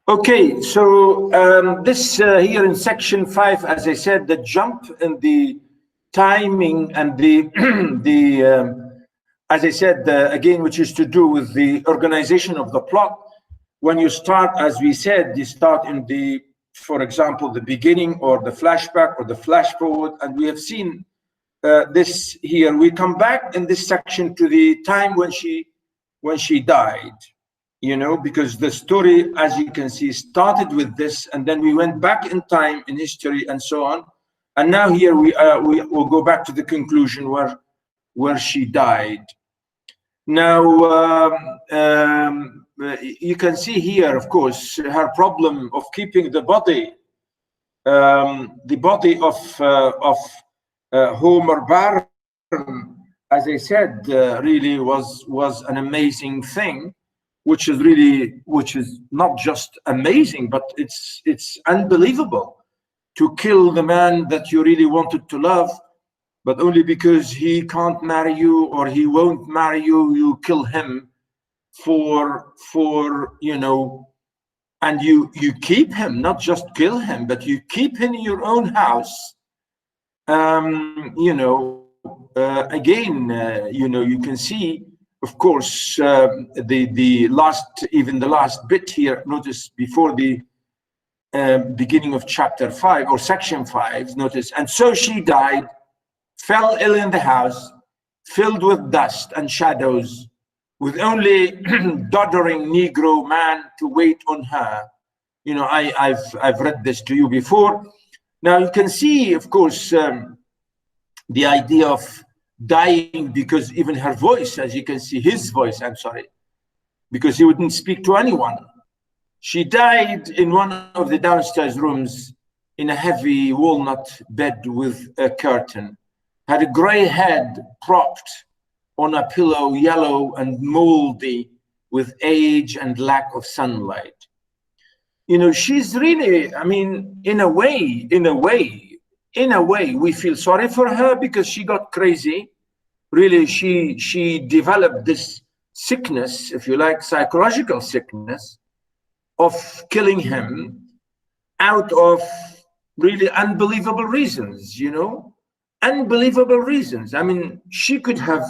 Okay, so this here in section 5, as I said, the jump in the timing and the as I said again, which is to do with the organization of the plot. When you start, as we said, you start in the, for example, the beginning or the flashback or the flash forward, and we have seen this here. We come back in this section to the time when she died. You know, because the story, as you can see, started with this, and then we went back in time in history and so on, and now here we will go back to the conclusion where she died. Now you can see here, of course, her problem of keeping the body of Homer Barn, as I said, really was an amazing thing. Which is not just amazing, but it's unbelievable to kill the man that you really wanted to love, but only because he can't marry you or he won't marry you, you kill him for you know, and you keep him, not just kill him, but you keep him in your own house. You know, again, you know, you can see. Of course, the last bit here, notice before the beginning of chapter 5 or section 5, notice, and so she died, fell ill in the house, filled with dust and shadows, with only doddering Negro man to wait on her. You know, I've read this to you before. Now you can see, of course, the idea of dying, because even her voice, as you can see, his voice, I'm sorry, because he wouldn't speak to anyone. She died in one of the downstairs rooms in a heavy walnut bed with a curtain, had a gray head propped on a pillow, yellow and moldy with age and lack of sunlight. You know, she's really, I mean, in a way, we feel sorry for her because she got crazy. Really, she developed this sickness, if you like, psychological sickness of killing him out of really unbelievable reasons, you know, unbelievable reasons. I mean, she could have,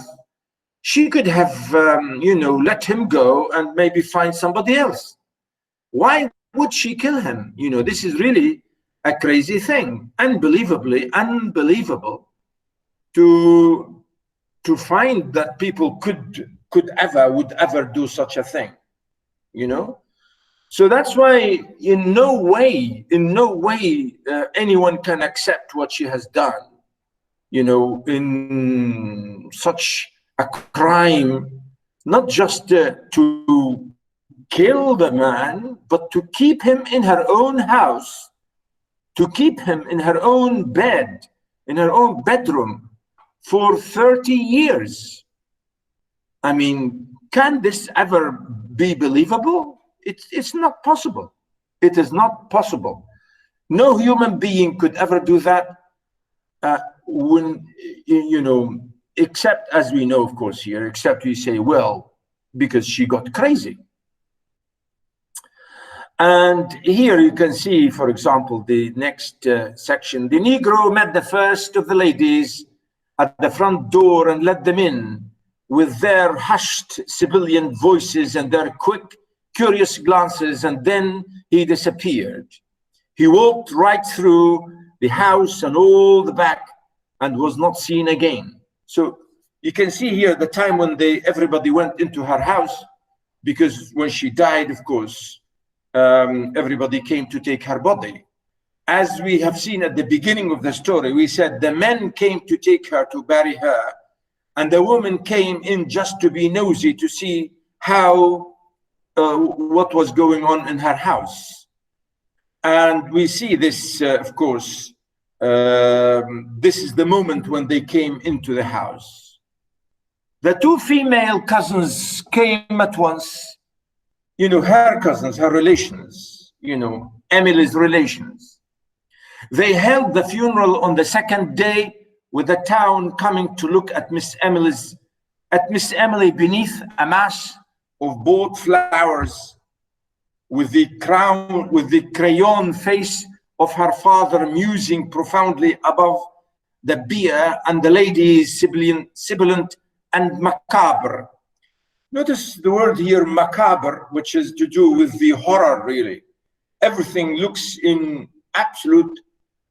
you know, let him go and maybe find somebody else. Why would she kill him? You know, this is really a crazy thing, unbelievably unbelievable to find that people would ever do such a thing, you know. So that's why in no way anyone can accept what she has done, you know, in such a crime, not just to kill the man, but to keep him in her own house, to keep him in her own bed, in her own bedroom for 30 years. I mean, can this ever be believable? It's not possible. It is not possible. No human being could ever do that when, you know, except, as we know, of course, here, except we say, well, because she got crazy. And here you can see, for example, the next section. The Negro met the first of the ladies at the front door and let them in with their hushed civilian voices and their quick, curious glances, and then he disappeared. He walked right through the house and all the back and was not seen again. So you can see here the time when everybody went into her house, because when she died, of course, everybody came to take her body. As we have seen at the beginning of the story, we said the men came to take her to bury her, and the woman came in just to be nosy to see how what was going on in her house. And we see this, of course, this is the moment when they came into the house. The two female cousins came at once, you know, her cousins, her relations, you know, Emily's relations. They held the funeral on the second day, with the town coming to look at Miss Emily beneath a mass of bought flowers. with the crown, with the crayon face of her father musing profoundly above the bier, and the lady is sibilant and macabre. Notice the word here, macabre, which is to do with the horror, really. Everything looks in absolute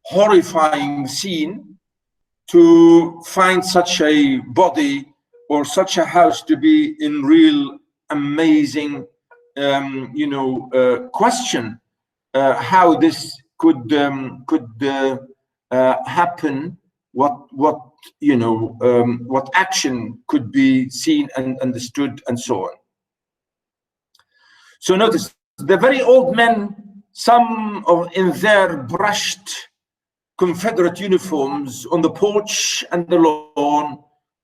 horrifying scene to find such a body or such a house to be in real amazing, question how this could happen, what action could be seen and understood, and so on. So notice the very old men, some in their brushed Confederate uniforms, on the porch and the lawn,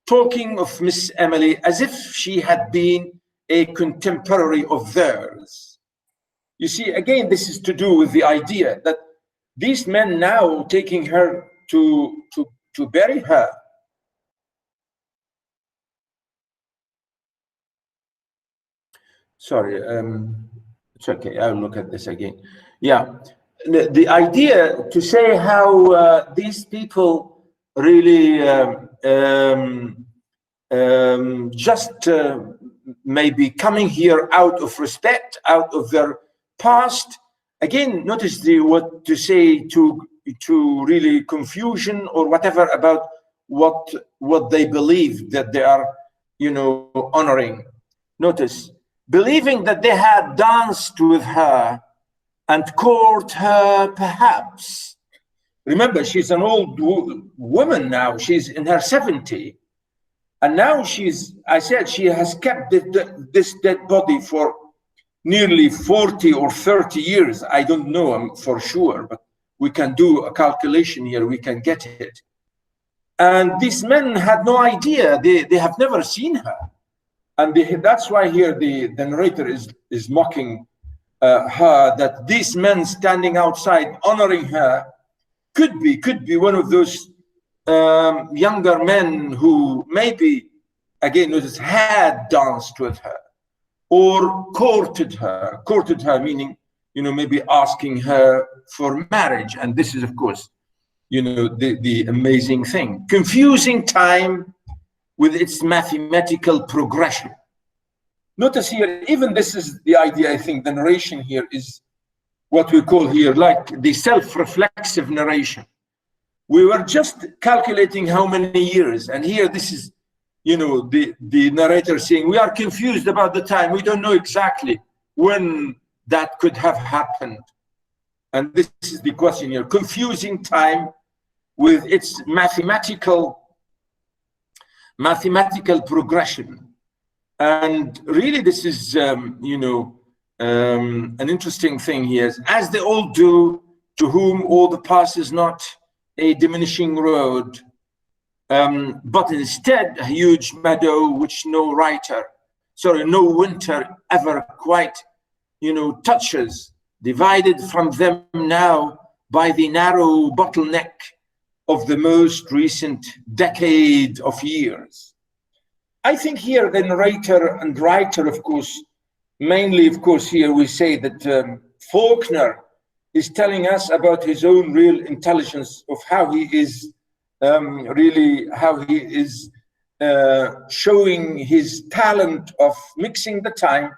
talking of Miss Emily as if she had been a contemporary of theirs. You see, again, this is to do with the idea that these men now taking her to bury her. Sorry, it's okay, I'll look at this again. Yeah, the idea to say how these people really just maybe coming here out of respect, out of their past. Again, notice what to say to really confusion or whatever about what they believe that they are, honoring. Notice, believing that they had danced with her and court her, perhaps. Remember, she's an old woman now. She's in her 70s. And now I said, she has kept this dead body for nearly 40 or 30 years. I don't know for sure, but we can do a calculation here. We can get it. And these men had no idea. They have never seen her. And that's why here the narrator is mocking her, that these men standing outside honoring her could be one of those younger men who maybe, again, notice, had danced with her or courted her meaning, maybe asking her for marriage. And this is, of course, the amazing thing. Confusing time with its mathematical progression. Notice here, even this is the idea, I think, the narration here is what we call here, like the self-reflexive narration. We were just calculating how many years, and here this is, the narrator saying, we are confused about the time. We don't know exactly when that could have happened. And this is the question here, confusing time with its mathematical progression. And really, this is, an interesting thing here. As they all do, to whom all the past is not a diminishing road, but instead a huge meadow which no winter ever quite, touches, divided from them now by the narrow bottleneck of the most recent decade of years. I think here the narrator and writer, of course, mainly, of course, here we say that Faulkner is telling us about his own real intelligence of how he is showing his talent of mixing the time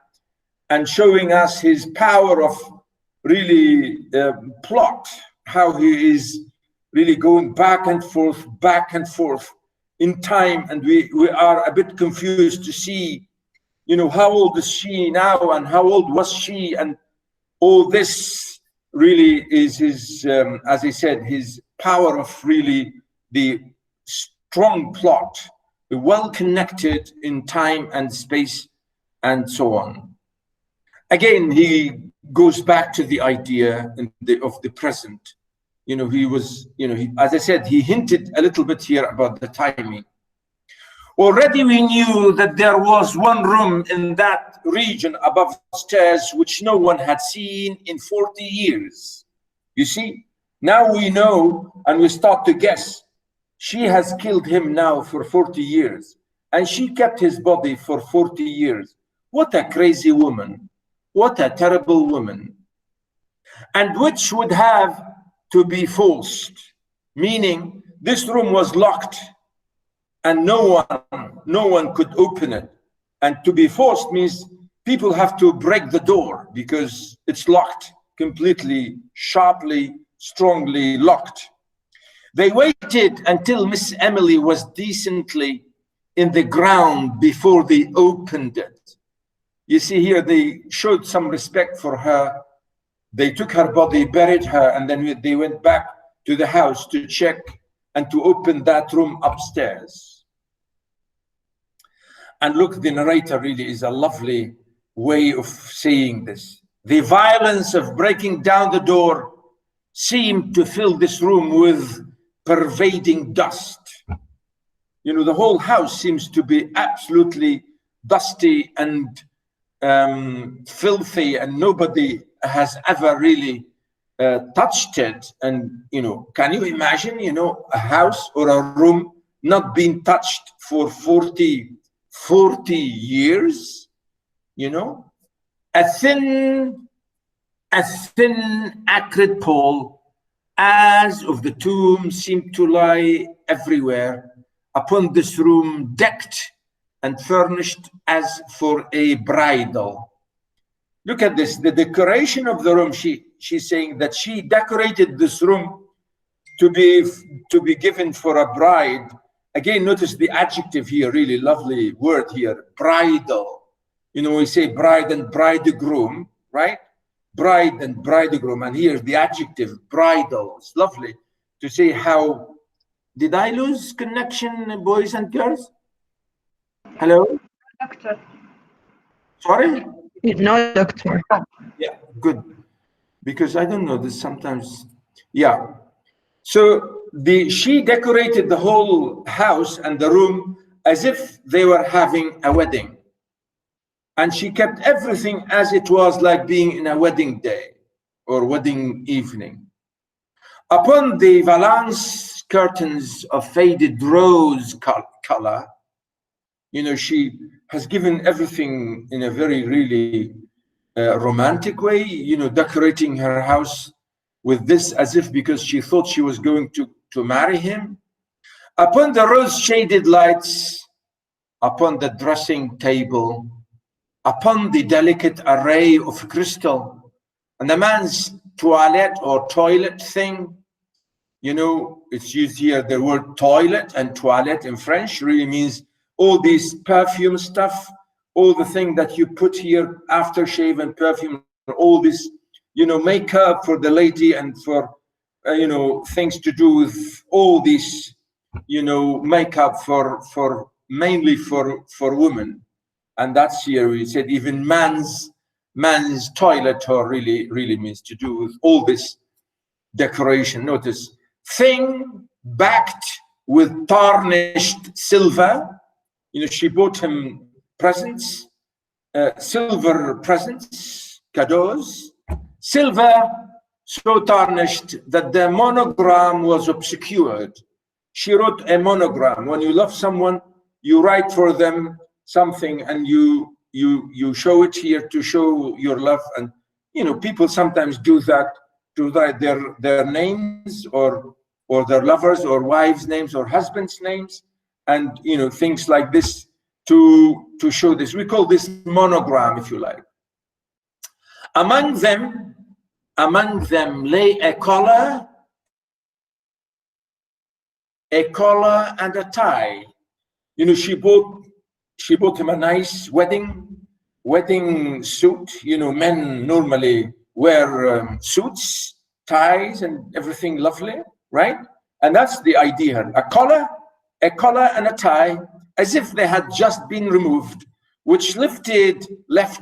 and showing us his power of really plot, how he is really going back and forth in time. And we are a bit confused to see, how old is she now and how old was she, and all this really is his, as I said, his power of really the strong plot, well connected in time and space and so on. Again, he goes back to the idea of the present. He was, as I said, he hinted a little bit here about the timing. Already we knew that there was one room in that region above stairs which no one had seen in 40 years. You see, now we know and we start to guess. She has killed him now for 40 years and she kept his body for 40 years. What a crazy woman. What a terrible woman. And which would have to be forced, meaning this room was locked and no one could open it. And to be forced means people have to break the door because it's locked, completely, sharply, strongly locked. They waited until Miss Emily was decently in the ground before they opened it. You see here, they showed some respect for her. They took her body, buried her, and then they went back to the house to check and to open that room upstairs. And look, the narrator really is a lovely way of saying this. The violence of breaking down the door seemed to fill this room with pervading dust. You know, the whole house seems to be absolutely dusty and filthy, and nobody has ever really touched it. And, you know, can you imagine, you know, a house or a room not being touched for 40 years, you know? A thin, acrid pall as of the tomb seemed to lie everywhere upon this room, decked and furnished as for a bridal. Look at this, the decoration of the room. She's saying that she decorated this room to be given for a bride. Again, notice the adjective here, really lovely word here, bridal. You know, we say bride and bridegroom, right? Bride and bridegroom, and here's the adjective, bridal. It's lovely to say how. Did I lose connection, boys and girls? Hello? Doctor. Sorry? No, doctor. Yeah, good. Because I don't know this sometimes. Yeah. So she decorated the whole house and the room as if they were having a wedding. And she kept everything as it was, like being in a wedding day or wedding evening. Upon the valance curtains of faded rose color, you know, she has given everything in a very, really romantic way, you know, decorating her house with this as if because she thought she was going to marry him. Upon the rose-shaded lights, upon the dressing table, upon the delicate array of crystal, and the man's toilette or toilet thing, you know, it's used here, the word toilet and toilette in French really means all these perfume stuff, all the thing that you put here, aftershave and perfume, all this, you know, makeup for the lady and for, you know, things to do with all this, you know, makeup for mainly for women. And that's here we said even man's toilet or really means to do with all this decoration. Notice, thing backed with tarnished silver. You know, she bought him presents, silver presents, cadeaux, silver so tarnished that the monogram was obscured. She wrote a monogram. When you love someone, you write for them something and you show it here to show your love. And, you know, people sometimes do that to write their names or their lovers or wives' names or husbands' names, and, you know, things like this to show this. We call this monogram, if you like. Among them lay a collar and a tie. You know, she bought him a nice wedding suit. You know, men normally wear suits, ties, and everything lovely, right? And that's the idea. A collar and a tie, as if they had just been removed, which left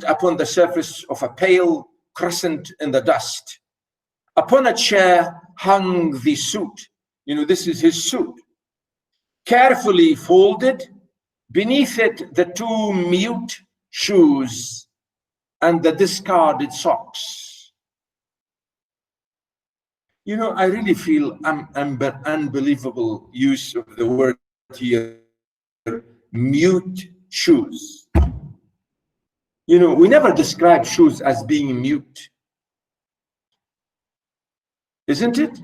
upon the surface of a pale crescent in the dust. Upon a chair hung the suit. You know, this is his suit. Carefully folded, beneath it the two mute shoes and the discarded socks. You know, I really feel unbelievable use of the word here, mute shoes. You know, we never describe shoes as being mute, isn't it?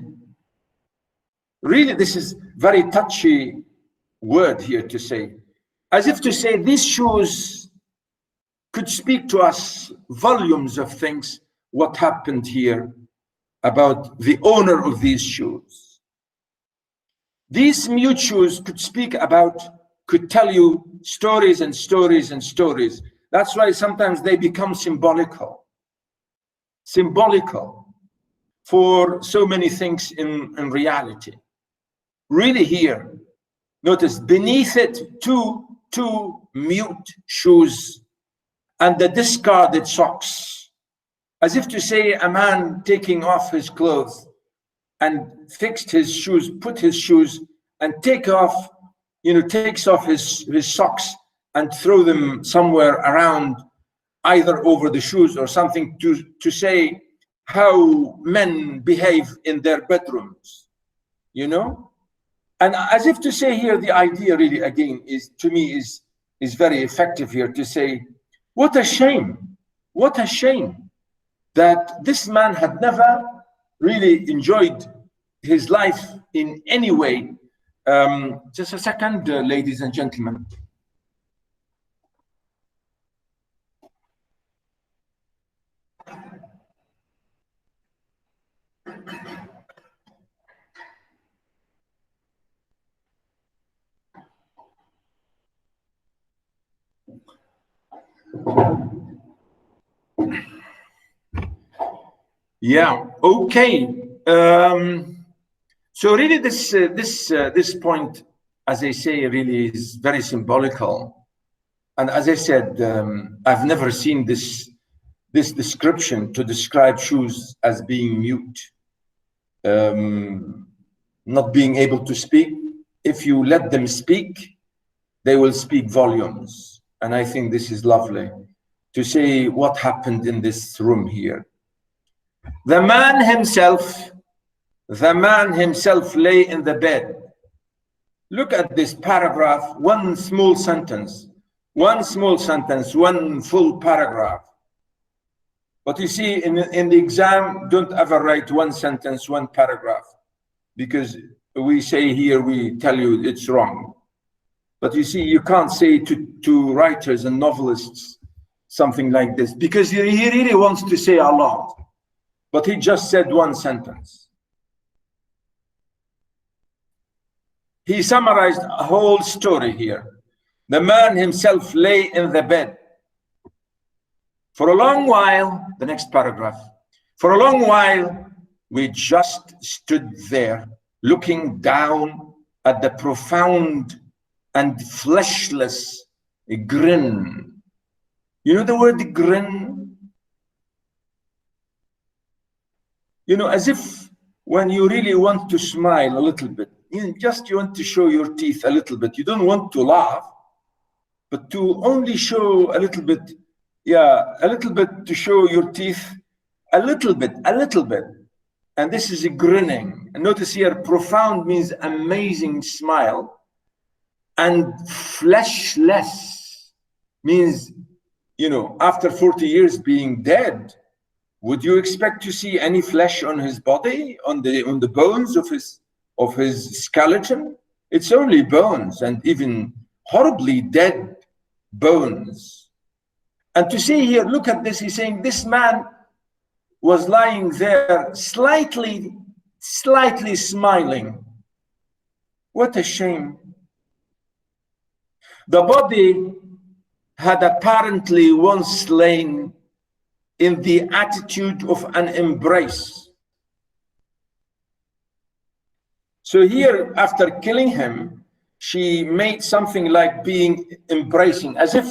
Really, this is very touchy word here to say, as if to say these shoes could speak to us volumes of things, what happened here about the owner of these shoes. These mute shoes could speak about, could tell you stories and stories and stories. That's why sometimes they become symbolical for so many things in reality. Really here, notice beneath it, two mute shoes and the discarded socks, as if to say a man taking off his clothes and fixed his shoes, put his shoes and takes off his socks and throw them somewhere around, either over the shoes or something, to say how men behave in their bedrooms, you know? And as if to say here, the idea really again is, to me, is very effective here to say, what a shame that this man had never really enjoyed his life in any way. Just a second, ladies and gentlemen. Yeah, okay. So really this point, as I say, really is very symbolical. And as I said, I've never seen this description to describe shoes as being mute, not being able to speak. If you let them speak, they will speak volumes. And I think this is lovely to say what happened in this room here. The man himself lay in the bed. Look at this paragraph, one small sentence, one full paragraph. But you see, in the exam, don't ever write one sentence, one paragraph, because we say here, we tell you it's wrong. But you see, you can't say to writers and novelists something like this, because he really wants to say a lot. But he just said one sentence. He summarized a whole story here. The man himself lay in the bed. For a long while, the next paragraph, for a long while, we just stood there, looking down at the profound and fleshless grin. You know the word grin? You know, as if when you really want to smile a little bit, you want to show your teeth a little bit. You don't want to laugh, but to only show a little bit, a little bit, to show your teeth a little bit. And this is a grinning. And notice here, profound means amazing smile. And fleshless means, you know, after 40 years being dead, would you expect to see any flesh on his body, on the bones of his skeleton? It's only bones, and even horribly dead bones. And to see here, look at this, he's saying this man was lying there slightly smiling. What a shame. The body had apparently once lain in the attitude of an embrace. So here, after killing him, she made something like being embracing, as if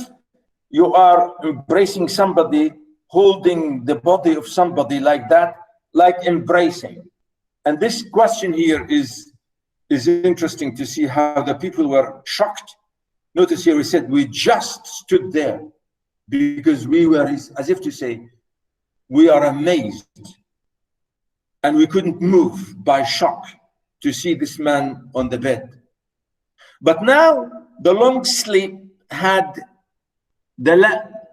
you are embracing somebody, holding the body of somebody like that, like embracing. And this question here is interesting to see how the people were shocked. Notice here we said, we just stood there because we were, as if to say, we are amazed. And we couldn't move by shock to see this man on the bed. But now the long sleep had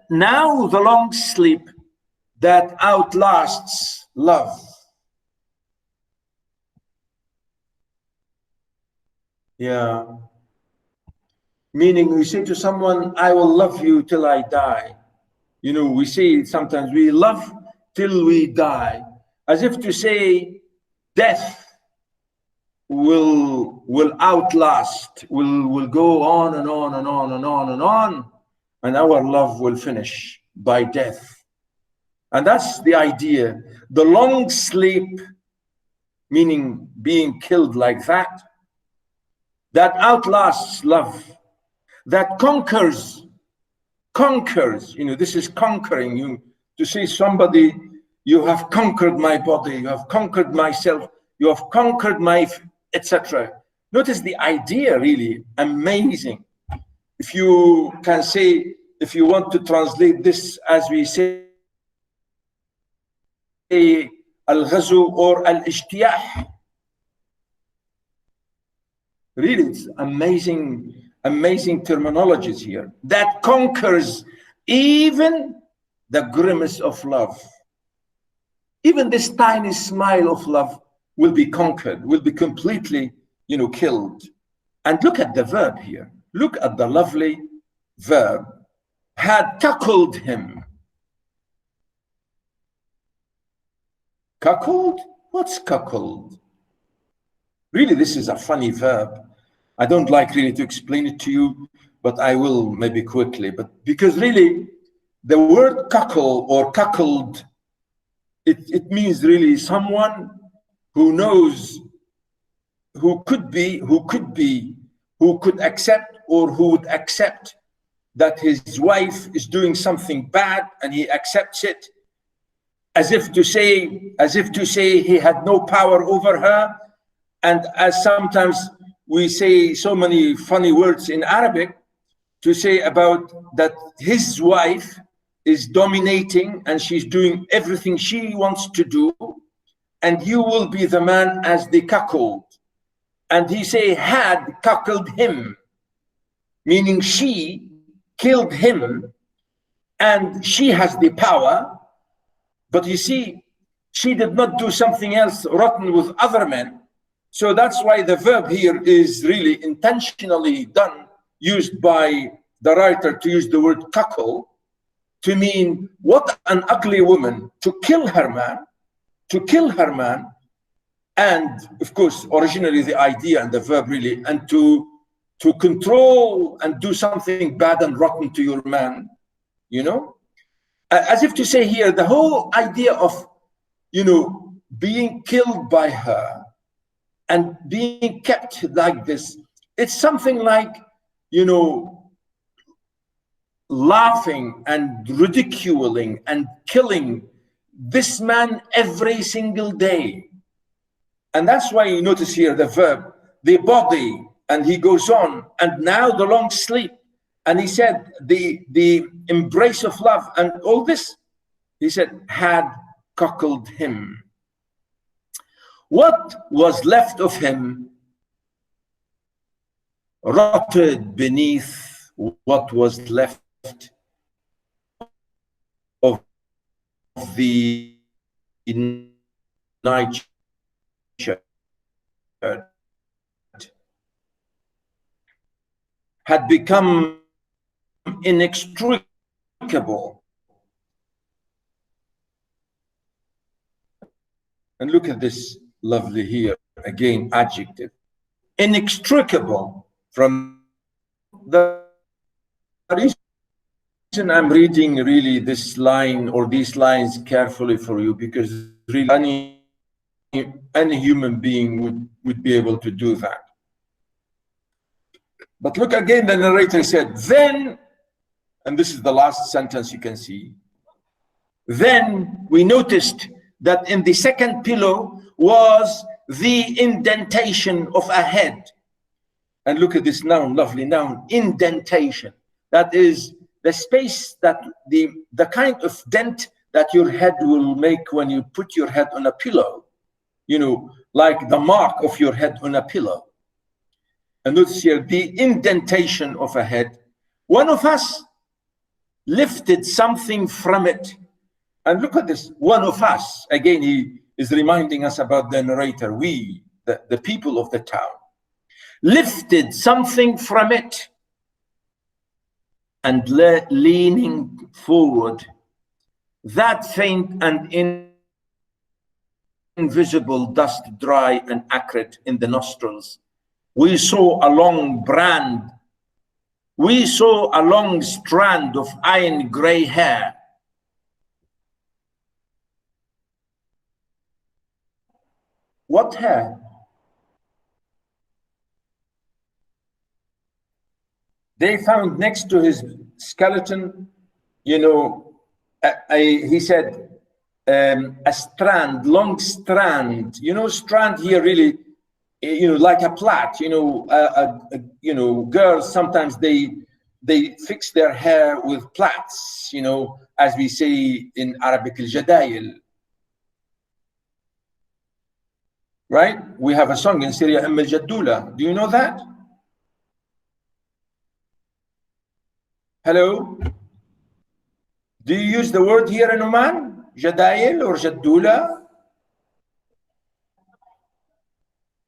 now the long sleep that outlasts love. Yeah. Meaning we say to someone, I will love you till I die. You know, we say sometimes we love till we die, as if to say death will outlast, will go on and on and on and on and on, and our love will finish by death. And that's the idea. The long sleep, meaning being killed like that outlasts love, that conquers, you know, this is conquering. You to say somebody, you have conquered my body, you have conquered myself, you have conquered my, etc. Notice the idea, really amazing. If you can say, if you want to translate this as we say, al-ghazu or al-ijtiyah. Really, it's amazing terminologies here. That conquers even the grimace of love. Even this tiny smile of love will be conquered, will be completely, you know, killed. And look at the verb here. Look at the lovely verb. Had cuckolded him. Cuckold? What's cuckold? Really, this is a funny verb. I don't like really to explain it to you, but I will maybe quickly. But because really, the word cuckold or cuckold, it means really someone who knows, who could accept, or who would accept that his wife is doing something bad and he accepts it, as if to say he had no power over her. And as sometimes we say so many funny words in Arabic to say about that his wife is dominating and she's doing everything she wants to do, and you will be the man as the cuckold. And he say had cuckolded him, meaning she killed him and she has the power. But you see, she did not do something else rotten with other men. So that's why the verb here is really intentionally used by the writer to use the word cuckold to mean what an ugly woman, to kill her man, and of course, originally the idea and the verb really, and to control and do something bad and rotten to your man, you know? As if to say here, the whole idea of, you know, being killed by her and being kept like this, it's something like, you know, laughing and ridiculing and killing this man every single day. And that's why you notice here the verb, the body, and he goes on, and now the long sleep. And he said the embrace of love and all this, he said, had cuckolded him. What was left of him rotted beneath what was left of the night shirt, had become inextricable. And look at this lovely here, again, adjective. Inextricable. From the reason I'm reading really this line or these lines carefully for you, because really any human being would be able to do that. But look again, the narrator said, then, and this is the last sentence you can see, then we noticed that in the second pillow was the indentation of a head. And look at this noun, lovely noun, indentation. That is the space, that the kind of dent that your head will make when you put your head on a pillow, you know, like the mark of your head on a pillow. And notice here, the indentation of a head. One of us lifted something from it. And look at this, one of us, again, he is reminding us about the narrator, we, the people of the town, lifted something from it, and leaning forward, that faint and invisible dust dry and acrid in the nostrils, we saw a long strand of iron gray hair. What hair? They found next to his skeleton, he said, a strand, long strand. Strand here really, like a plait. Girls sometimes they fix their hair with plaits. As we say in Arabic, al-jadail. Right? We have a song in Syria, al-Jaddula. Do you know that? Hello? Do you use the word here in Oman? Jadail or Jaddula?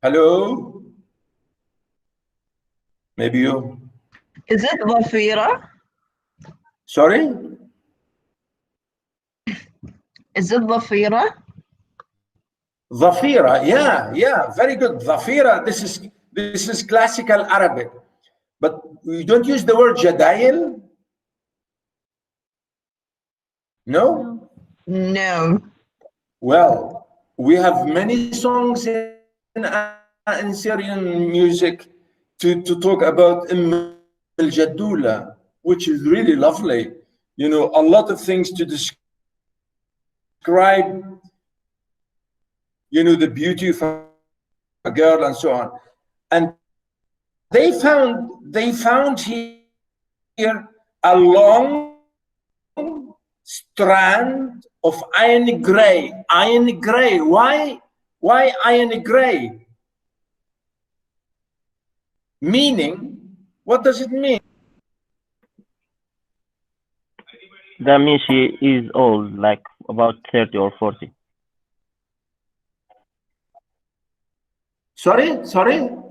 Hello? Maybe you. Is it Dhafira? Sorry? Is it Dhafira? Dhafira, yeah, very good. Dhafira, this is classical Arabic. But you don't use the word Jadail? No? No. Well, we have many songs in Syrian music to talk about al-Jaddula, which is really lovely. A lot of things to describe, the beauty of a girl and so on. And they found here a long strand of iron gray. Iron gray. Why iron gray? Meaning, what does it mean? That means she is old, like about 30 or 40. Sorry,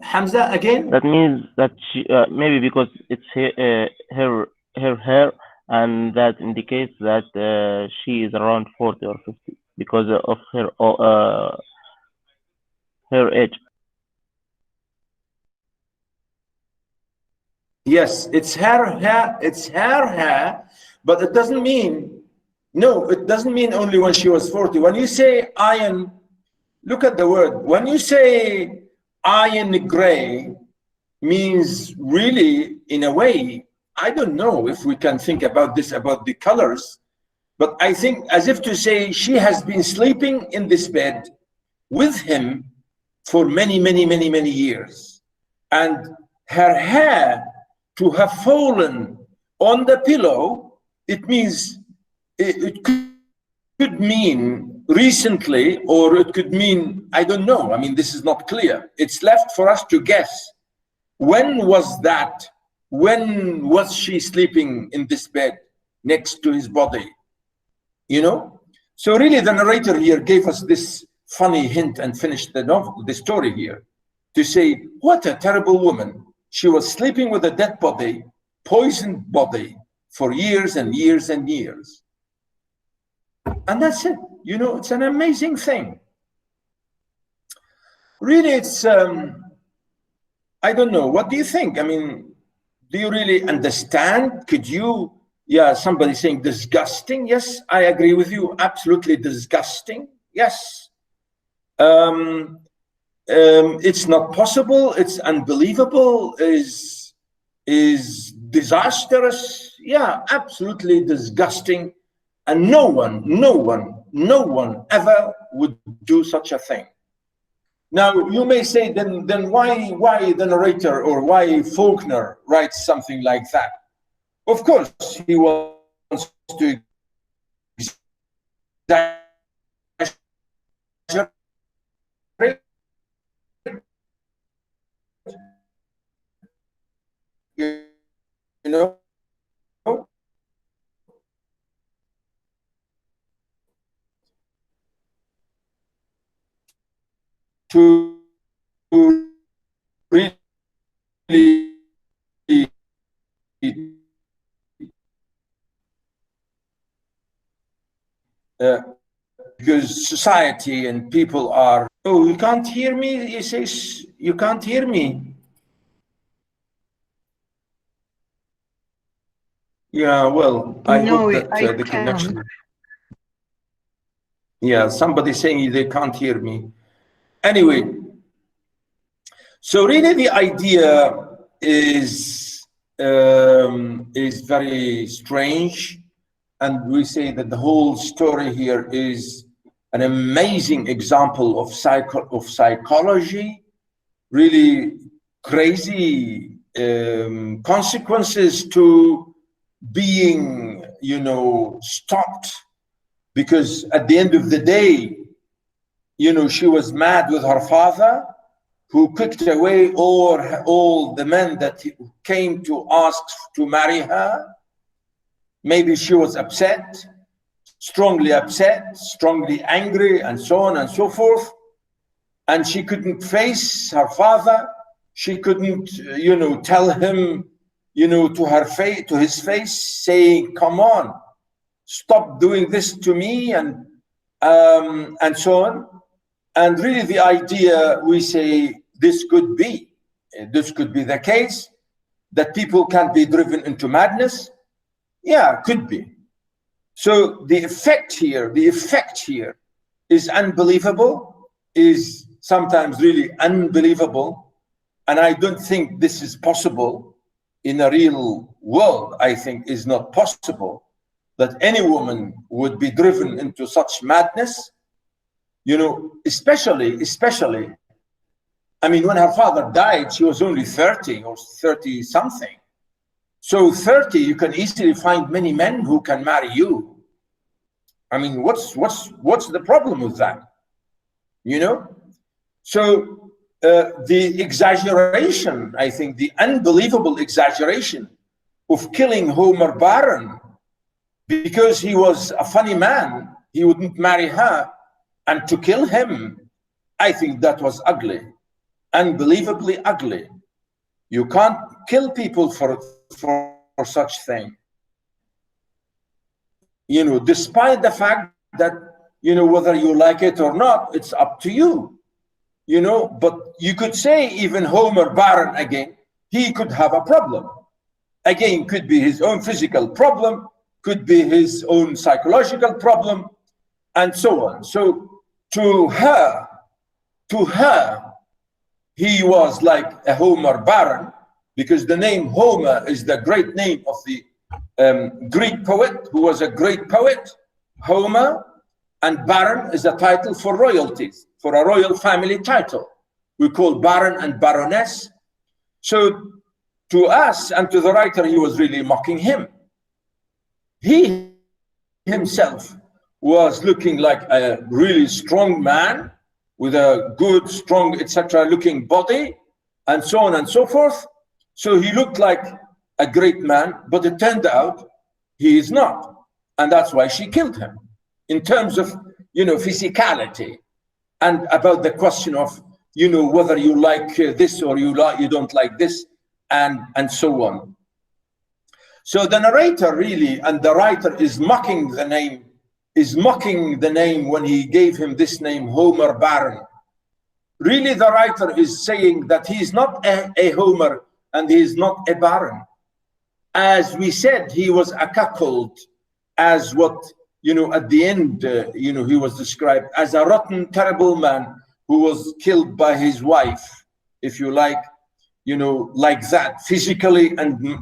Hamza, again? That means that she maybe because it's her hair, and that indicates that she is around 40 or 50 because of her age. Yes, it's her hair, but it doesn't mean, it doesn't mean only when she was 40. When you say iron, look at the word. When you say iron gray, means really, in a way, I don't know if we can think about this, about the colors, but I think as if to say she has been sleeping in this bed with him for many, many, many, many years. And her hair to have fallen on the pillow, it means, it could mean recently, or it could mean, I don't know. I mean, this is not clear. It's left for us to guess. When was that? When was she sleeping in this bed next to his body? So really the narrator here gave us this funny hint and finished the story here to say, what a terrible woman. She was sleeping with a dead body, poisoned body for years and years and years. And that's it. It's an amazing thing. Really, it's, I don't know. What do you think? I mean, do you really understand? Could you, somebody saying disgusting. Yes, I agree with you. Absolutely disgusting. Yes. It's not possible. It's unbelievable. Is disastrous. Yeah, absolutely disgusting. And no one ever would do such a thing. Now, you may say, then why the narrator or why Faulkner writes something like that? Of course, he wants to exaggerate, to really because society and people are, oh, you can't hear me? You say you can't hear me. Yeah, well, I No, hope that I the can't. connection. Yeah, somebody saying they can't hear me. Anyway, so really the idea is very strange, and we say that the whole story here is an amazing example of psychology, really crazy consequences to being, stopped, because at the end of the day, she was mad with her father, who kicked away all the men that came to ask to marry her. Maybe she was upset, strongly angry, and so on and so forth. And she couldn't face her father. She couldn't, tell him, to his face, saying, "Come on, stop doing this to me," and so on. And really the idea, we say, this could be the case, that people can be driven into madness. Yeah, could be. So the effect here is unbelievable, is sometimes really unbelievable. And I don't think this is possible in a real world. I think is not possible that any woman would be driven into such madness, especially, I mean, when her father died, she was only 30 or 30 something. So 30, you can easily find many men who can marry you. I mean, what's the problem with that? So the exaggeration, I think, the unbelievable exaggeration of killing Homer Baron because he was a funny man, he wouldn't marry her, and to kill him, I think that was ugly, unbelievably ugly. You can't kill people for such thing. Despite the fact that, whether you like it or not, it's up to you. But you could say even Homer Baron, again, he could have a problem. Again, could be his own physical problem, could be his own psychological problem, and so on. So to her, he was like a Homer Baron, because the name Homer is the great name of the Greek poet, who was a great poet, Homer, and Baron is a title for royalties, for a royal family title. We call Baron and Baroness. So to us and to the writer, he was really mocking him. He himself was looking like a really strong man with a good, strong, etc. looking body, and so on and so forth. So he looked like a great man, but it turned out he is not. And that's why she killed him. In terms of, physicality, and about the question of, whether you like this or you don't like this, and so on. So the narrator really, and the writer, is mocking the name when he gave him this name, Homer Baron. Really, the writer is saying that he is not a Homer and he is not a Baron. As we said, he was a cuckold, as what, at the end, he was described as a rotten, terrible man who was killed by his wife, if you like, like that, physically and,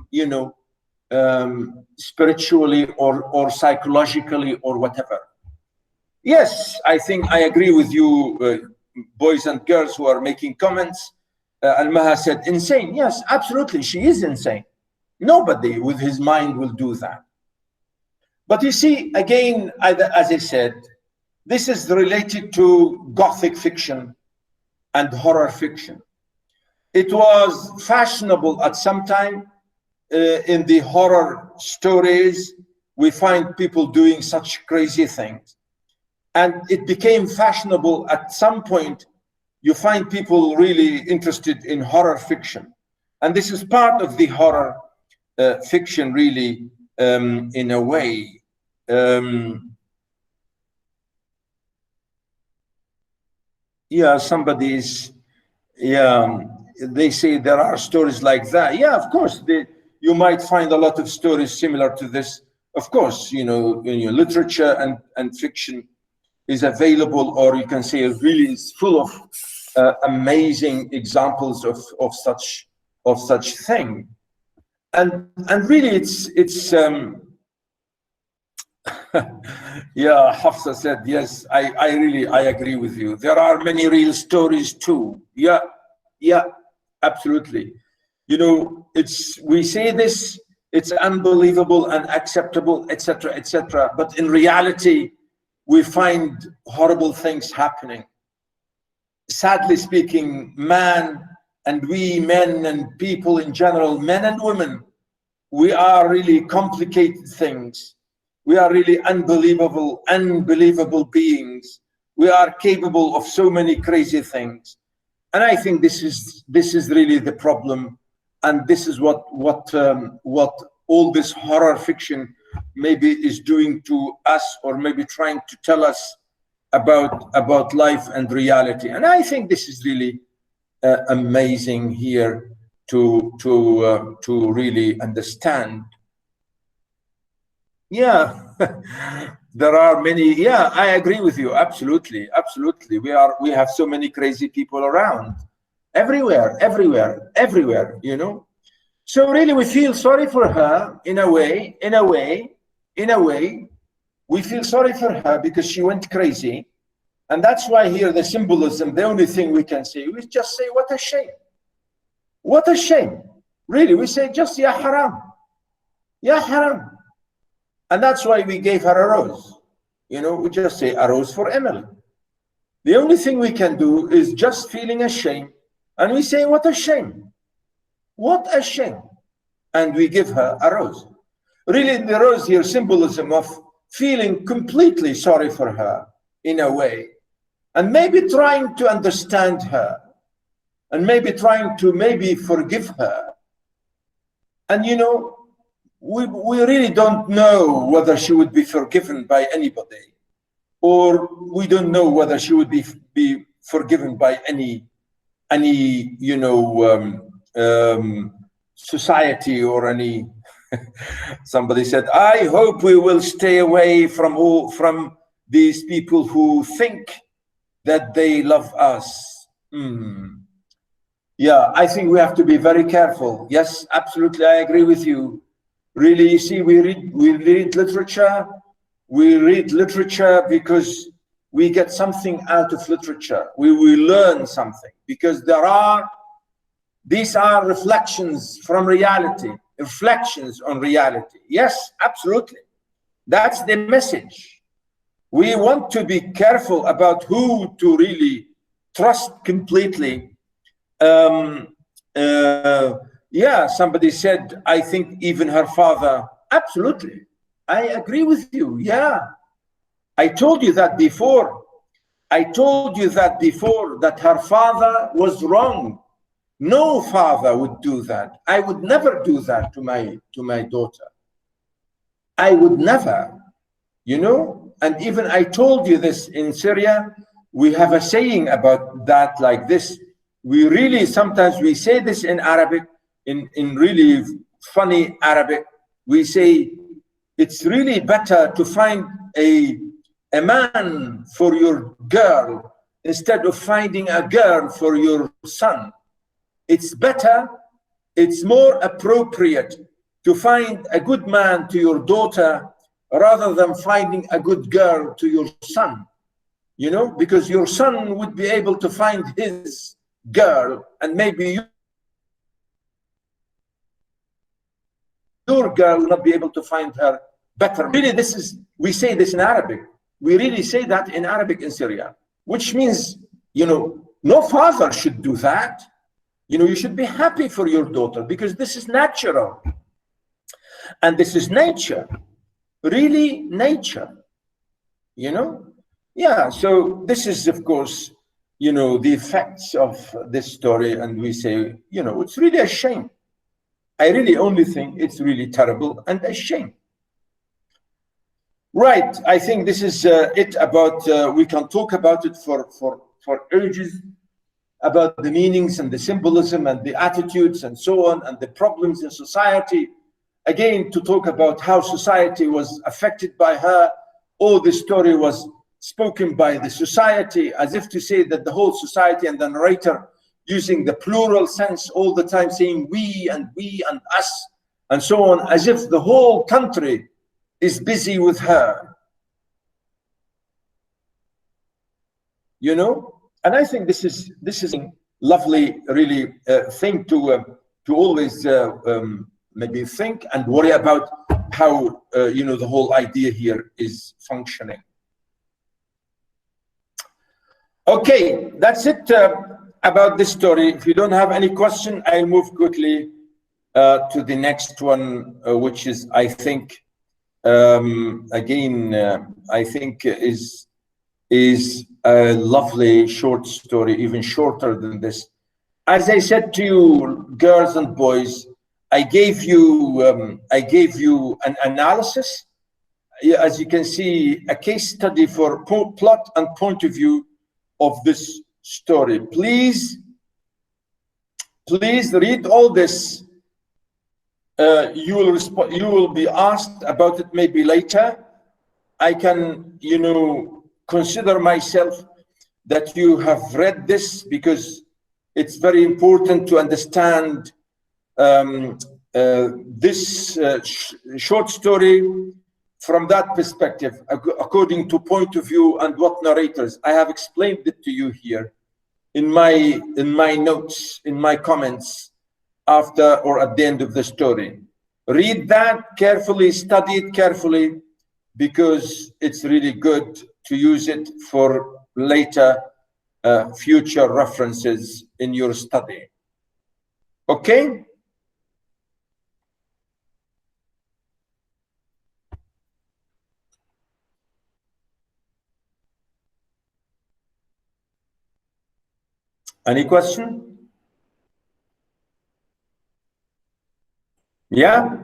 spiritually or psychologically or whatever. Yes, I think I agree with you, boys and girls who are making comments. Al-Maha said insane. Yes, absolutely, she is insane. Nobody with his mind will do that. But you see, again, as I said, this is related to Gothic fiction and horror fiction. It was fashionable at some time in the horror stories. We find people doing such crazy things. And it became fashionable at some point you find people really interested in horror fiction. And this is part of the horror fiction, really, in a way. Yeah, they say there are stories like that. Yeah, of course, you might find a lot of stories similar to this. Of course, you know, literature and fiction is available, or you can say it really is full of amazing examples of such thing. And really it's yeah, Hafsa said, yes, I really agree with you. There are many real stories too. Yeah, absolutely. You know, we say this, it's unbelievable and acceptable, etc. But in reality, we find horrible things happening. Sadly speaking, man and we men and people in general, men and women, we are really complicated things. We are really unbelievable beings. We are capable of so many crazy things. And I think this is really the problem. And this is what all this horror fiction maybe is doing to us, or maybe trying to tell us about life and reality. And I think this is really amazing here to really understand. Yeah, there are many. Yeah, I agree with you. Absolutely. We have so many crazy people around, everywhere. You know. So really, we feel sorry for her in a way. We feel sorry for her because she went crazy, and that's why here the symbolism. The only thing we can say, we just say, "What a shame! What a shame!" Really, we say just "Ya haram, ya haram." And that's why we gave her a rose. You know, we just say a rose for Emily. The only thing we can do is just feeling ashamed. And we say, what a shame. What a shame. And we give her a rose. Really, the rose here, symbolism of feeling completely sorry for her in a way. And maybe trying to understand her. And maybe trying to forgive her. And you know, we really don't know whether she would be forgiven by anybody, or we don't know whether she would be forgiven by any you know society or any. Somebody said, I hope we will stay away from these people who think that they love us. Yeah, I think we have to be very careful. Yes, absolutely, I agree with you. Really, you see, we read literature. We read literature because we get something out of literature. We learn something because these are reflections from reality, reflections on reality. Yes, absolutely. That's the message. We want to be careful about who to really trust completely. Yeah, somebody said, I think even her father. Absolutely. I agree with you. Yeah. I told you that before. That her father was wrong. No father would do that. I would never do that to my daughter. I would never, you know? And even I told you this in Syria, we have a saying about that like this. We really, sometimes we say this in Arabic, in really funny Arabic, we say it's really better to find a man for your girl instead of finding a girl for your son. It's better, it's more appropriate to find a good man to your daughter rather than finding a good girl to your son, you know, because your son would be able to find his girl and maybe your girl will not be able to find her better. Really, we say this in Arabic. We really say that in Arabic in Syria, which means, you know, no father should do that. You know, you should be happy for your daughter because this is natural. And this is nature, really nature, you know? Yeah, so this is, of course, you know, the effects of this story, and we say, you know, it's really a shame. I really only think it's really terrible and a shame. Right, I think this is it about, we can talk about it for ages, about the meanings and the symbolism and the attitudes and so on, and the problems in society. Again, to talk about how society was affected by her, or the story was spoken by the society, as if to say that the whole society, and the narrator using the plural sense all the time, saying we and us and so on, as if the whole country is busy with her, you know. And I think this is a lovely, really thing to always maybe think and worry about how you know, the whole idea here is functioning. Okay, that's it about this story. If you don't have any question, I'll move quickly to the next one, which is, I think, again, I think is a lovely short story, even shorter than this. As I said to you, girls and boys, I gave you an analysis, as you can see, a case study for plot and point of view of this story. Please read all this. You will be asked about it maybe later. I can, you know, consider myself that you have read this, because it's very important to understand this short story from that perspective, according to point of view and what narrators. I have explained it to you here in my notes, in my comments, after or at the end of the story. Read that carefully, study it carefully, because it's really good to use it for later future references in your study. Okay? Any question? Yeah?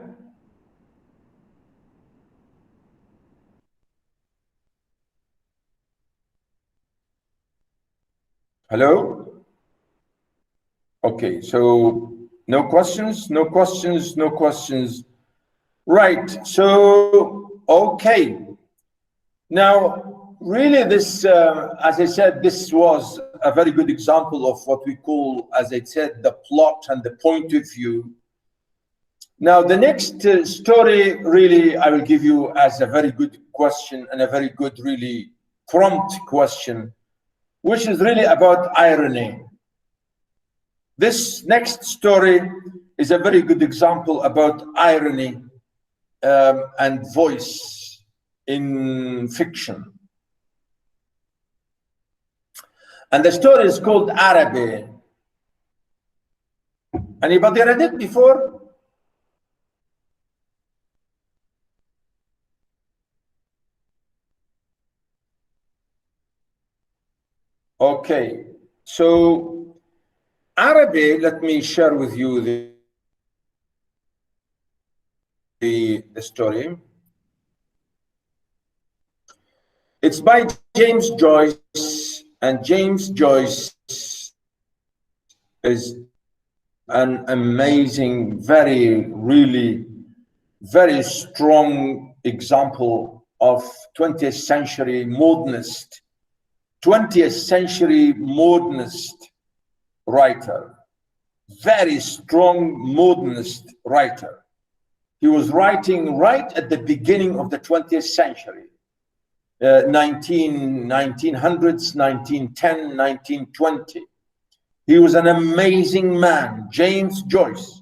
Hello? Okay, so no questions, no questions, no questions. Right, so, okay. Now, really this, as I said, this was a very good example of what we call, as I said, the plot and the point of view. Now, the next story, really, I will give you as a very good question, and a very good, really prompt question, which is really about irony. This next story is a very good example about irony and voice in fiction. And the story is called Araby. Anybody read it before? Okay, so Araby, let me share with you the story. It's by James Joyce, and James Joyce is an amazing, really very strong example of 20th century modernist writer, very strong modernist writer. He was writing right at the beginning of the 20th century, 1900s, 1910, 1920. He was an amazing man, James Joyce,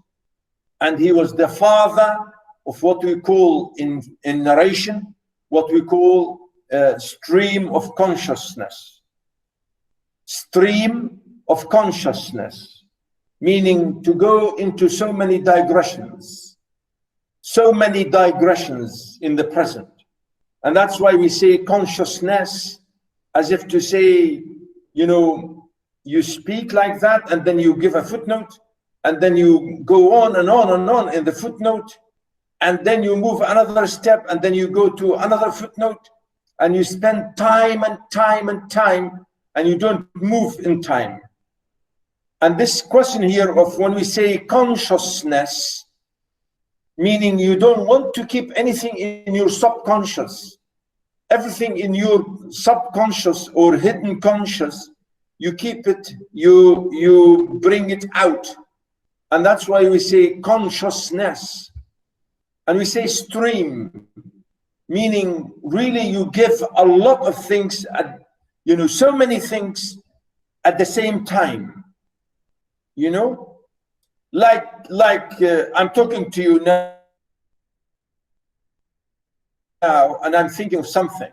and he was the father of what we call in narration, what we call stream of consciousness. Stream of consciousness, meaning to go into so many digressions in the present. And that's why we say consciousness, as if to say you know, you speak like that, and then you give a footnote, and then you go on and on and on in the footnote, and then you move another step, and then you go to another footnote, and you spend time and time and time, and you don't move in time. And this question here of when we say consciousness, meaning you don't want to keep anything in your subconscious. Everything in your subconscious or hidden conscious, you keep it, you bring it out. And that's why we say consciousness. And we say stream, meaning really you give a lot of things, you know, so many things at the same time, you know, like I'm talking to you now, and I'm thinking of something.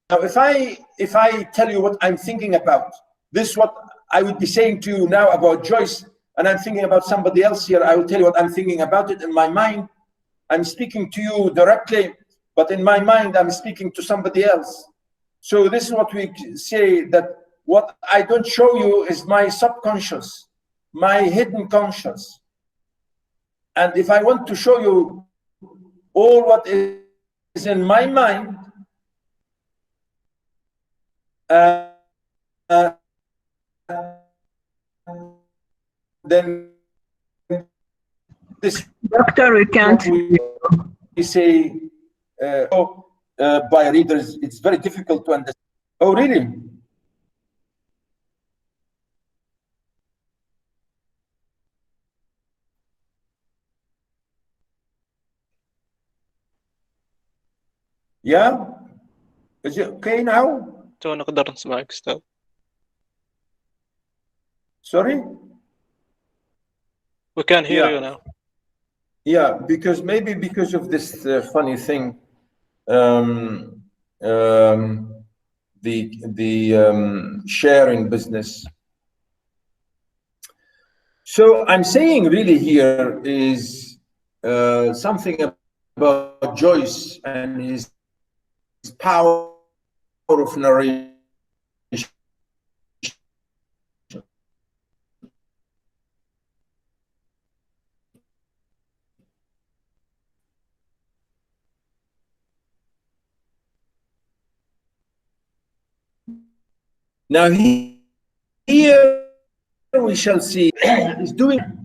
Now, if I tell you what I'm thinking about, this is what I would be saying to you now about Joyce, and I'm thinking about somebody else here. I will tell you what I'm thinking about it in my mind. I'm speaking to you directly, but in my mind, I'm speaking to somebody else. So this is what we say, that what I don't show you is my subconscious, my hidden conscious. And if I want to show you all what is in my mind, then this Doctor, we can't. we say by readers, it's very difficult to understand. Oh, really? Yeah? Is it okay now? تو نقدر نسمعك أستاذ. Sorry? We can hear Yeah. you now. Yeah, because maybe because of this funny thing, the sharing business. So I'm saying really here is something about Joyce and his power of narration. Now here we shall see is doing.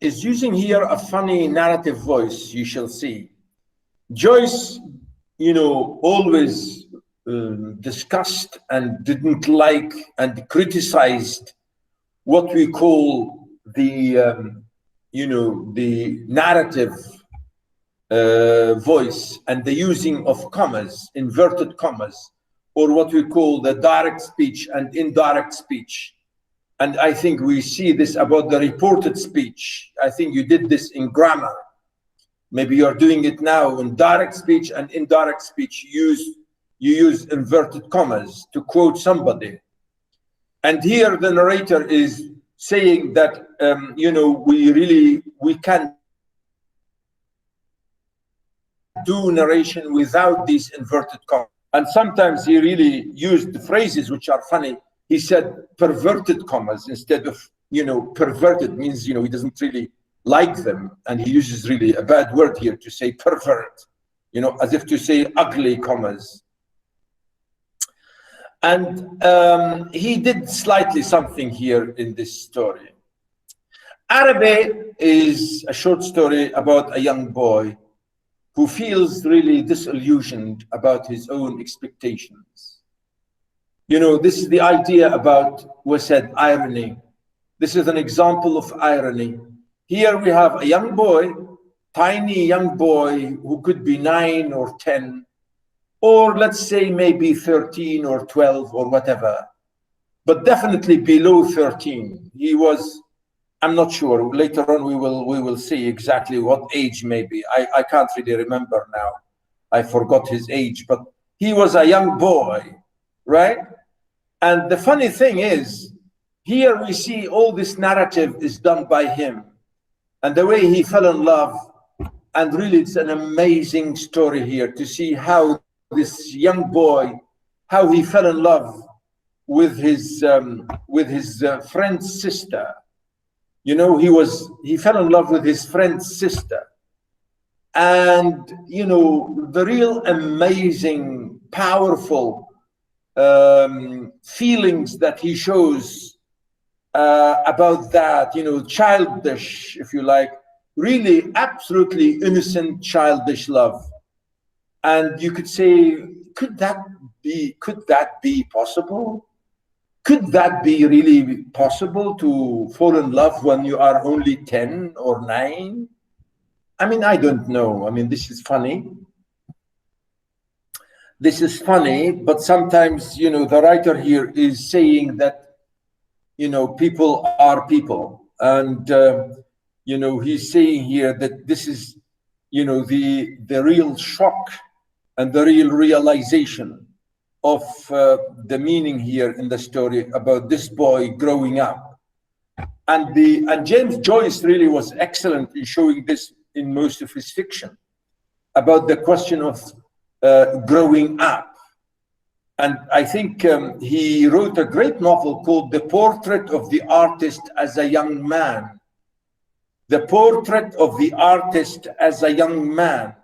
Is using here a funny narrative voice, you shall see. Joyce, you know, always discussed and didn't like and criticized what we call the, you know, the narrative voice and the using of commas, inverted commas, or what we call the direct speech and indirect speech. And I think we see this about the reported speech. I think you did this in grammar. Maybe you're doing it now in direct speech and indirect speech. You use inverted commas to quote somebody. And here the narrator is saying that, you know, we can do narration without these inverted commas. And sometimes he really used the phrases which are funny. He said perverted commas instead of, you know, perverted means, you know, he doesn't really like them. And he uses really a bad word here to say pervert, you know, as if to say ugly commas. And he did slightly something here in this story. Arabe is a short story about a young boy who feels really disillusioned about his own expectations. You know, this is the idea about what's said, irony. This is an example of irony. Here we have a young boy, tiny young boy who could be 9 or 10, or let's say maybe 13 or 12 or whatever, but definitely below 13. He was I'm not sure. Later on, we will see exactly what age maybe. I can't really remember now. I forgot his age, but he was a young boy, right? And the funny thing is, here we see all this narrative is done by him, and the way he fell in love. And really, it's an amazing story here to see how this young boy, how he fell in love with his friend's sister. You know, he fell in love with his friend's sister. And, you know, the real amazing, powerful feelings that he shows about that, you know, childish, if you like, really absolutely innocent, childish love. And you could say, could that be possible? Could that be really possible, to fall in love when you are only 10 or 9? I mean, I don't know. I mean, this is funny. This is funny, but sometimes, you know, the writer here is saying that, you know, people are people. And, you know, he's saying here that this is, you know, the real shock and the real realization of the meaning here in the story about this boy growing up. And James Joyce really was excellent in showing this in most of his fiction, about the question of growing up. And I think he wrote a great novel called The Portrait of the Artist as a Young Man. The Portrait of the Artist as a Young Man.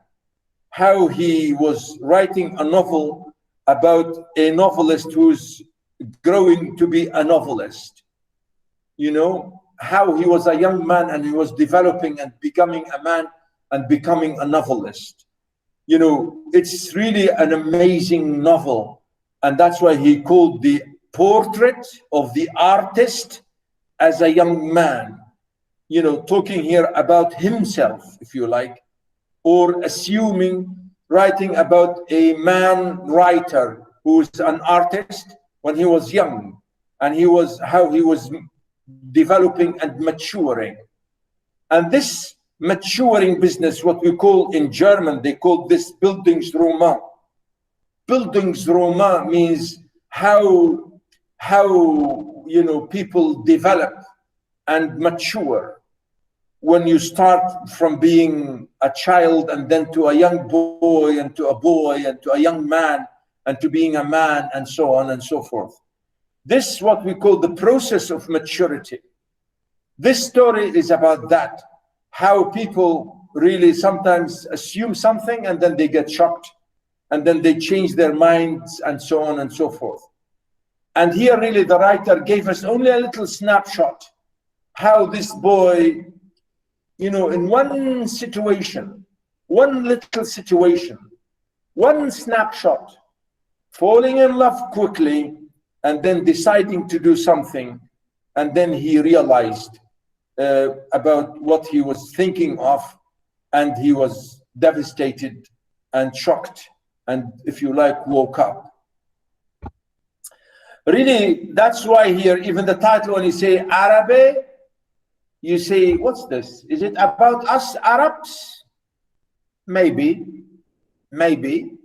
How he was writing a novel about a novelist who's growing to be a novelist. You know, how he was a young man and he was developing and becoming a man and becoming a novelist. You know, it's really an amazing novel. And that's why he called The Portrait of the Artist as a Young Man. You know, talking here about himself, if you like, or assuming, writing about a man writer who was an artist when he was young, and how he was developing and maturing. And this maturing business, what we call in German, they call this Bildungsroman. Bildungsroman means how you know, people develop and mature when you start from being a child and then to a young boy and to a boy and to a young man and to being a man and so on and so forth. This is what we call the process of maturity. This story is about that, how people really sometimes assume something and then they get shocked and then they change their minds and so on and so forth. And here really the writer gave us only a little snapshot, how this boy, you know, in one situation, one little situation, one snapshot, falling in love quickly and then deciding to do something. And then he realized about what he was thinking of, and he was devastated and shocked and, if you like, woke up. Really, that's why here, even the title, when you say Arabe, you say, what's this? Is it about us Arabs? Maybe, maybe.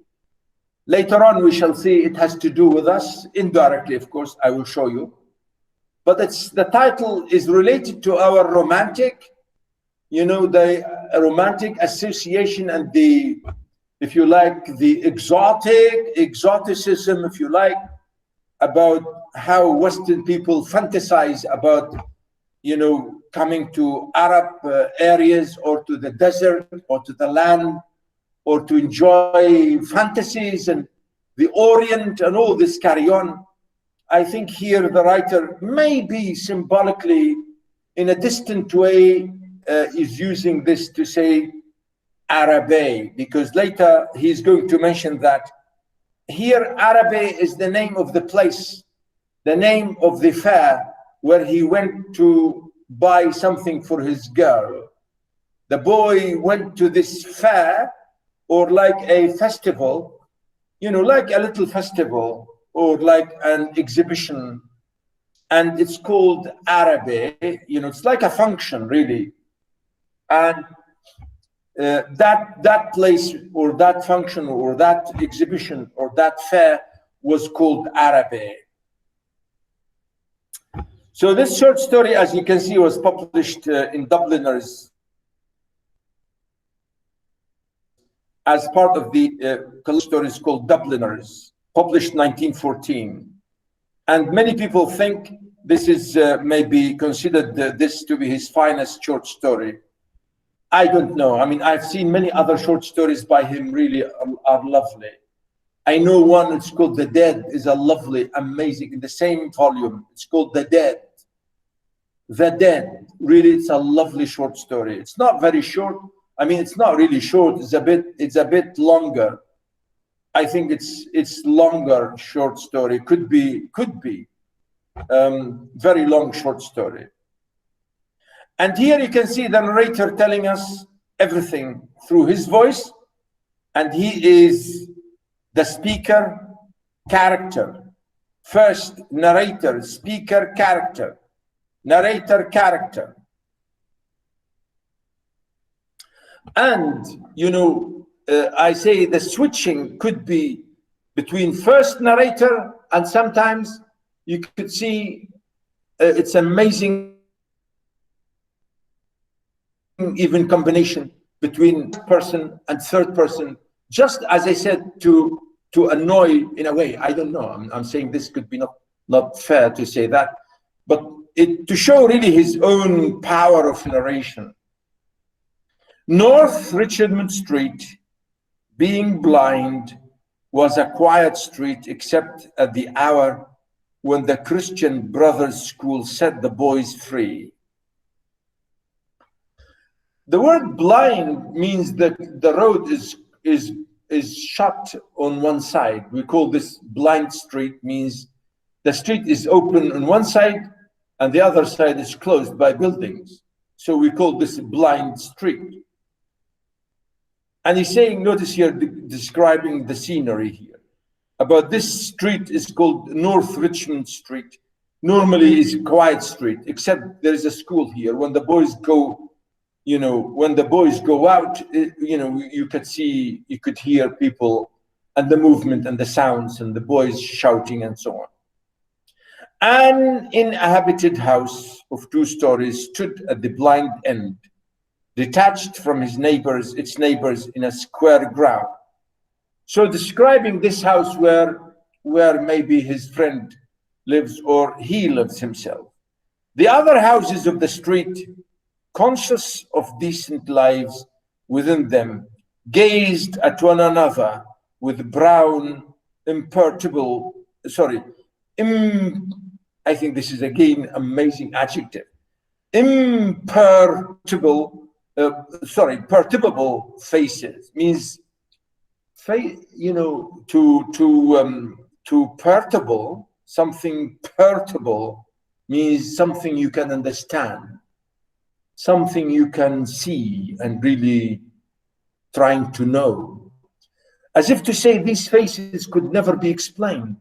Later on, we shall see it has to do with us, indirectly, of course, I will show you. But the title is related to our romantic, you know, the romantic association and the, if you like, the exoticism, if you like, about how Western people fantasize about, you know, coming to Arab areas or to the desert or to the land or to enjoy fantasies and the Orient and all this carry on. I think here the writer maybe symbolically in a distant way is using this to say Arabe, because later he's going to mention that here Arabe is the name of the place, the name of the fair where he went to buy something for his girl. The boy went to this fair, or like a festival, you know, like a little festival or like an exhibition and it's called Arabe. You know, it's like a function, really. And that place or that function or that exhibition or that fair was called Arabe. So this short story, as you can see, was published in Dubliners as part of the collection stories called Dubliners, published 1914. And many people think this is maybe considered this to be his finest short story. I don't know. I mean, I've seen many other short stories by him, really are lovely. I know one, it's called The Dead, is a lovely, amazing, in the same volume. It's called The Dead. The Dead, really, it's a lovely short story. It's not very short. I mean, it's not really short. It's a bit longer. I think it's longer short story. Could be very long short story. And here you can see the narrator telling us everything through his voice, and he is the speaker character. First, narrator, speaker character, narrator character. And, you know, I say the switching could be between first narrator, and sometimes you could see it's amazing even combination between person and third person, just as I said, to annoy in a way. I don't know, I'm saying this could be not fair to say that, but to show really his own power of narration. North Richmond Street, being blind, was a quiet street except at the hour when the Christian Brothers School set the boys free. The word blind means that the road is shut on one side. We call this blind street, means the street is open on one side and the other side is closed by buildings. So we call this blind street. And he's saying, notice here, describing the scenery here, about this street is called North Richmond Street. Normally it's a quiet street, except there is a school here. When the boys go, you know, when the boys go out, you know, you could hear people and the movement and the sounds and the boys shouting and so on. An inhabited house of 2 stories stood at the blind end, detached from its neighbors in a square ground. So describing this house where maybe his friend lives or he lives himself. The other houses of the street, conscious of decent lives within them, gazed at one another with brown, I think this is again amazing adjective, perturbable faces, means, you know, to perturbable, something perturbable means something you can understand, something you can see and really trying to know. As if to say these faces could never be explained.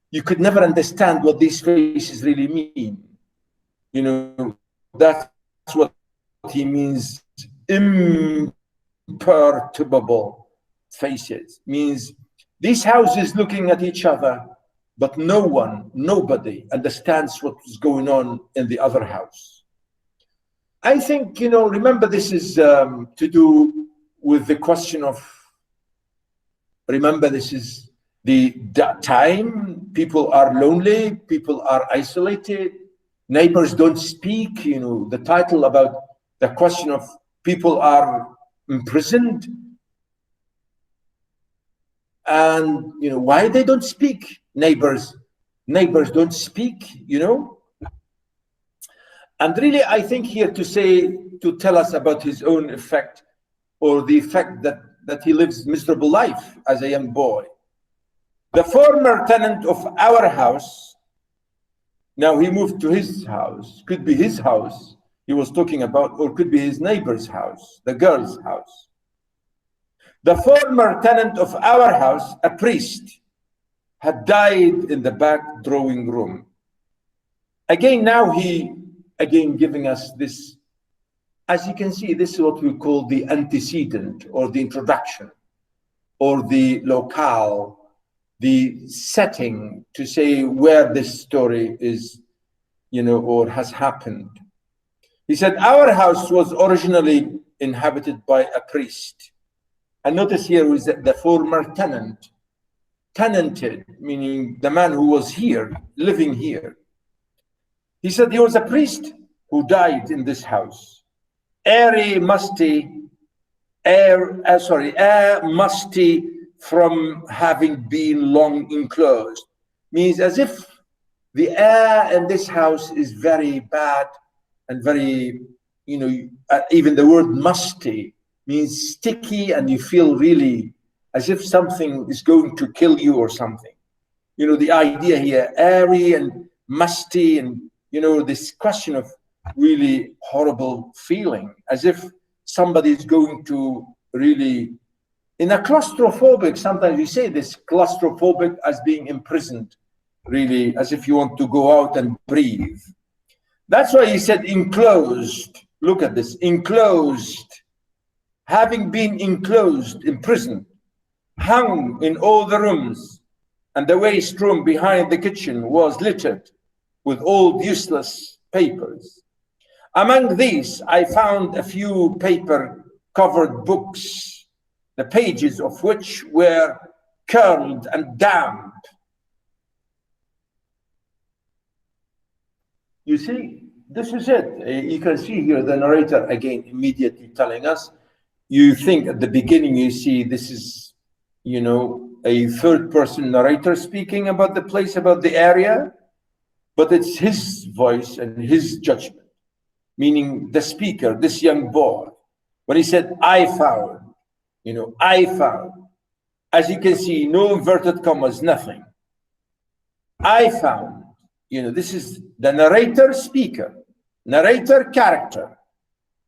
You could never understand what these faces really mean. You know, that's what he means, imperturbable faces. Means these houses looking at each other, but nobody understands what is going on in the other house. I think, you know, remember this is to do with the question of, remember this is the time people are lonely, people are isolated, neighbors don't speak, you know, the title about the question of people are imprisoned. And, you know, why they don't speak, neighbors don't speak, you know. And really, I think here to tell us about his own effect, or the effect that he lives miserable life as a young boy. The former tenant of our house, now he moved to his house, could be his house he was talking about, or could be his neighbor's house, the girl's house. The former tenant of our house, a priest, had died in the back drawing room. Again, now he, again, giving us this, as you can see, this is what we call the antecedent or the introduction or the locale, the setting to say where this story is, you know, or has happened. He said, our house was originally inhabited by a priest. And notice here is that the former tenant, tenanted, meaning the man who was here, living here. He said he was a priest who died in this house. Air musty from having been long enclosed. Means as if the air in this house is very bad and very, you know, even the word musty means sticky, and you feel really as if something is going to kill you or something. You know, the idea here, airy and musty, and, you know, this question of really horrible feeling, as if somebody is going to really, in a claustrophobic, sometimes we say this claustrophobic as being imprisoned, really, as if you want to go out and breathe. That's why he said enclosed. Look at this, enclosed. Having been enclosed, imprisoned, hung in all the rooms, and the waste room behind the kitchen was littered with old useless papers. Among these, I found a few paper-covered books, the pages of which were curled and damp. You see, this is it. You can see here the narrator again immediately telling us. You think at the beginning, you see this is, you know, a third-person narrator speaking about the place, about the area, but it's his voice and his judgment, meaning the speaker, this young boy. When he said, I found, you know, I found, as you can see, no inverted commas, nothing. I found, you know, this is the narrator, speaker, narrator, character,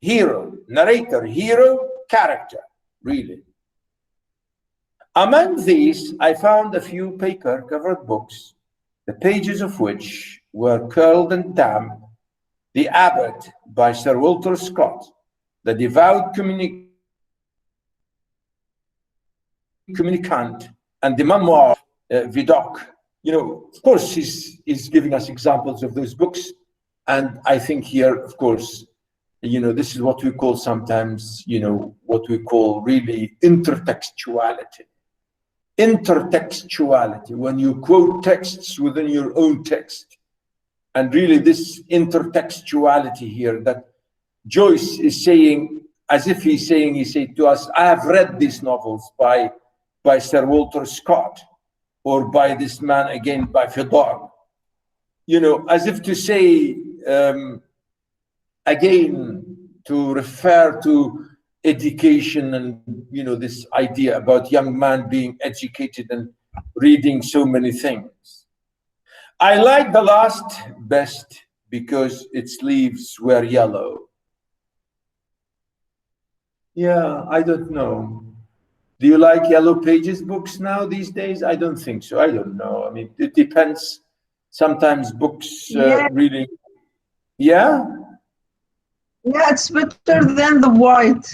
hero, narrator, hero, character, really. Among these, I found a few paper-covered books, the pages of which were curled and damp, The Abbot by Sir Walter Scott, The Devout Communicant, and the Memoir of Vidocq. You know, of course, he's giving us examples of those books. And I think here, of course, you know, this is what we call sometimes, you know, what we call really intertextuality. Intertextuality, when you quote texts within your own text. And really this intertextuality here that Joyce is saying, as if he's saying, he said to us, I have read these novels by Sir Walter Scott, or by this man again, by Vidocq. You know, as if to say, again, to refer to education and, you know, this idea about young man being educated and reading so many things. I like the last best because its leaves were yellow. Yeah, I don't know. Do you like Yellow Pages books now these days? I don't think so. I don't know. I mean, it depends. Sometimes books really, yeah? Yeah, it's better than the white.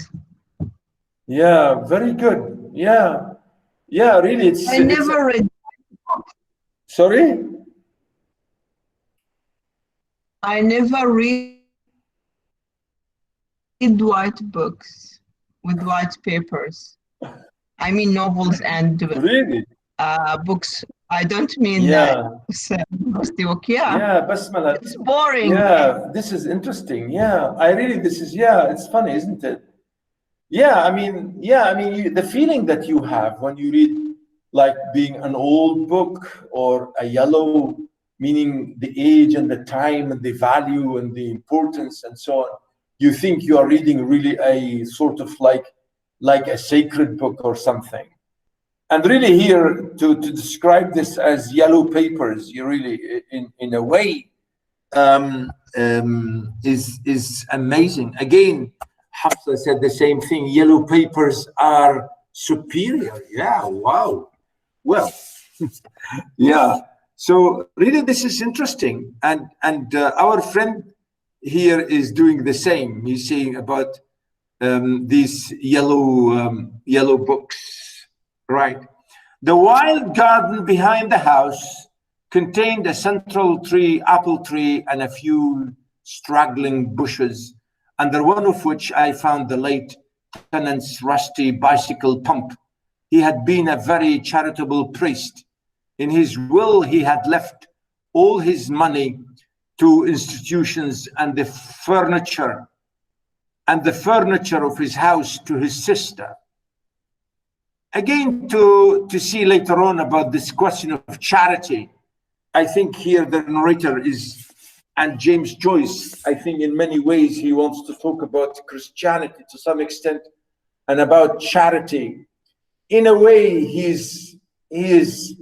Yeah, very good. Yeah. Yeah, really, it's... I never read. Sorry? I never read white books with white papers. I mean novels and really? Books. I don't mean book. Yeah, Basmala. It's boring. Yeah, this is interesting. Yeah, it's funny, isn't it? Yeah, I mean, the feeling that you have when you read, like, being an old book or a yellow, meaning the age and the time and the value and the importance and so on, you think you are reading really a sort of like a sacred book or something. And really here, to describe this as yellow papers, you really, in a way, is amazing. Again, Hafsa said the same thing. Yellow papers are superior. Yeah, wow. Well, yeah. So really, this is interesting, and our friend here is doing the same. He's saying about these yellow books, right? The wild garden behind the house contained a central tree, apple tree, and a few straggling bushes, under one of which I found the late tenant's rusty bicycle pump. He had been a very charitable priest. In his will, he had left all his money to institutions and the furniture of his house to his sister. Again, to see later on about this question of charity, I think here the narrator is, and James Joyce, I think in many ways he wants to talk about Christianity to some extent and about charity. In a way, he is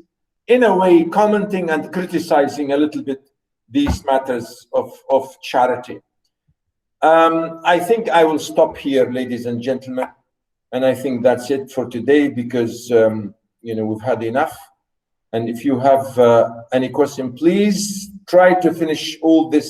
in a way commenting and criticizing a little bit these matters of charity. I think I will stop here, ladies and gentlemen, and I think that's it for today, because we've had enough. And if you have any question, please try to finish all this